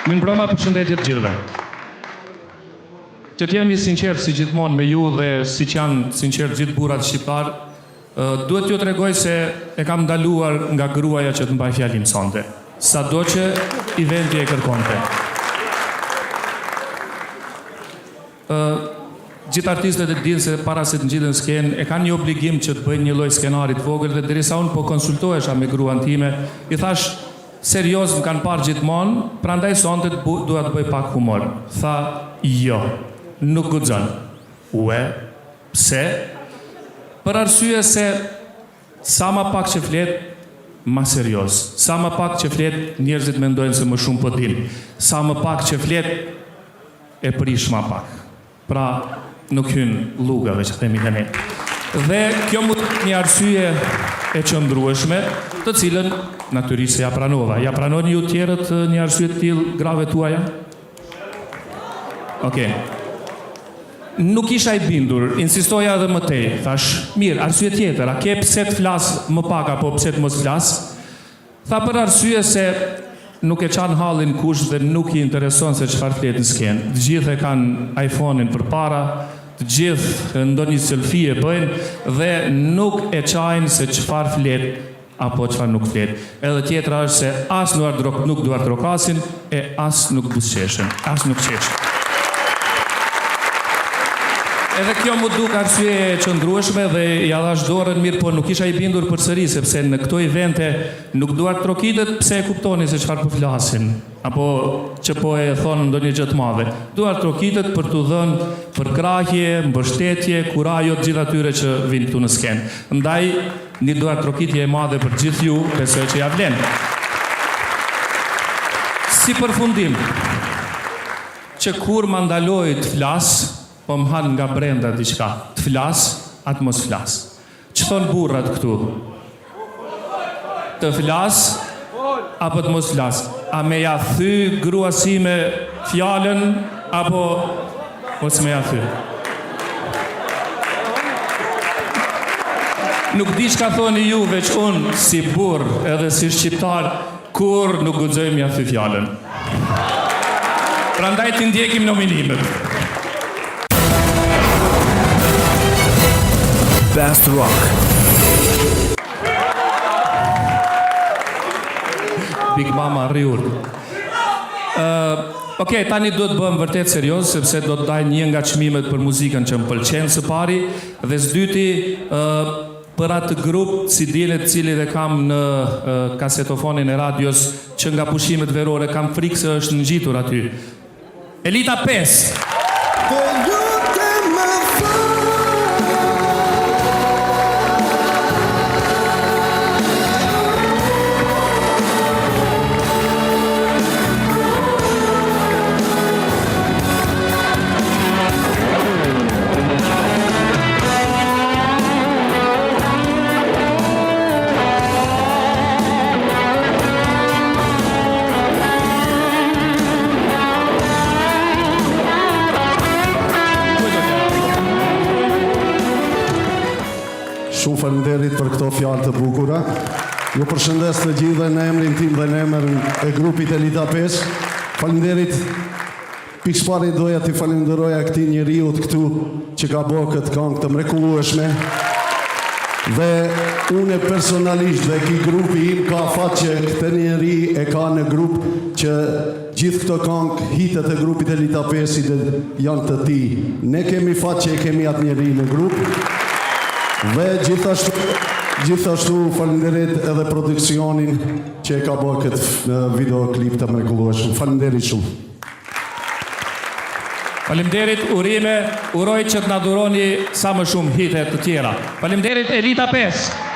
Mirëmbrëma, përshëndetje të gjithëve. Që t'jemi sinqert si gjithmonë me ju dhe si që janë sinqert gjithë burrat shqiptar, duhet t'ju tregoj se e kam ndaluar nga gruaja që të mbaj fjalim sonte, sado që eventi e kërkonte. Gjithë artistët e dinë se para se të ngjiten skenë e kanë një obligim që të bëjnë një lloj skenarit vogël dhe derisa unë po konsultohesha me gruan time, i thash serios më kanë parë gjithmonë, prandaj sonte dua të bëj pak humor. Tha, jo, nuk guxon. Ue, pse? Për arsye se sa më pak që flet, ma serios. Sa më pak që flet, njerëzit mendojnë se më shumë po dinë. Sa më pak që flet, e prish ma pak. Pra, nuk hyn llugave që themi ne. Dhe kjo mund të një arsye e qëndrueshme, të cilën natyrisht ja pranova. Ja pranoni ju tjerët një arsye të tillë grave tuaja? Okej. Nuk isha i bindur, insistoja edhe më tej. Thash, mirë, arsye tjetër, a ke pse të flas më pak apo pse të mos flas? Tha për arsye se nuk e qanë hallin kush dhe nuk i intereson se çfarë flet në skenë. Të gjithë e kanë iPhone-in përpara, të gjithë ndonjë selfie e bëjnë dhe nuk e qajnë se çfarë flet apo çfarë nuk flet. Edhe tjetra është se as nuk duar trokasin e as nuk buzëqeshen, as nuk qeshen. Edhe kjo mu duk arsye e qëndrueshme dhe ja dhash dorën mirë, po nuk isha i bindur përsëri, sepse në këto evente nuk duar trokitet pse e kuptoni se çfarë po flasin, apo që po e thonë ndonjë gjë të madhe. Duar trokitet për t'u dhënë përkrahje, mbështetje, kurajo të gjithë atyre që vinë këtu në skenë. Ndaj, një duar trokitje e madhe për gjithë ju, besoj që ja vlen. Si përfundim, që kur më ndaloj të flas, po më hanë nga brenda diçka, të flas, atë mos flas. Që thonë burrat këtu? Të flas, apo të mos flas? A me ja thy grua si me fjalën, apo mos me ja thy? Nuk di çka thoni ju, veç unë si burr edhe si shqiptar, kur nuk guxoj me ja thy fjalën. Prandaj të ndjekim nominimet. Best Rock. Big Mama Riur. Okej, tani do të bëhem vërtet serioz, sepse do të daj një nga çmimet për muzikën që më pëlqen së pari, dhe së dyti për atë grup si dilet cili dhe kam në kasetofonin e radios që nga pushimet verore kam frikë se është ngjitur aty. Elita 5. Shumë faleminderit për këto fjalë të bukura. Ju përshëndes të gjithë dhe në emrin tim dhe në emrin e grupit Elita 5. Faleminderit. Pikëpari doja t'i falenderoja këtij njeriu këtu që ka bërë këtë këngë të mrekullueshme. Dhe unë personalisht dhe ky grupi im ka fat që këtë njeri e ka në grup që gjithë këto këngë hitet e grupit Elita 5 janë të tij. Ne kemi fat që e kemi atë njeri në grup. Dhe gjithashtu falenderit edhe produksionin që e ka bërë këtë videoklip të mrekullueshëm. Falenderit shumë. Faleminderit, urime, uroj që të na dhuroni sa më shumë hite të tjera. Faleminderit Elita 5.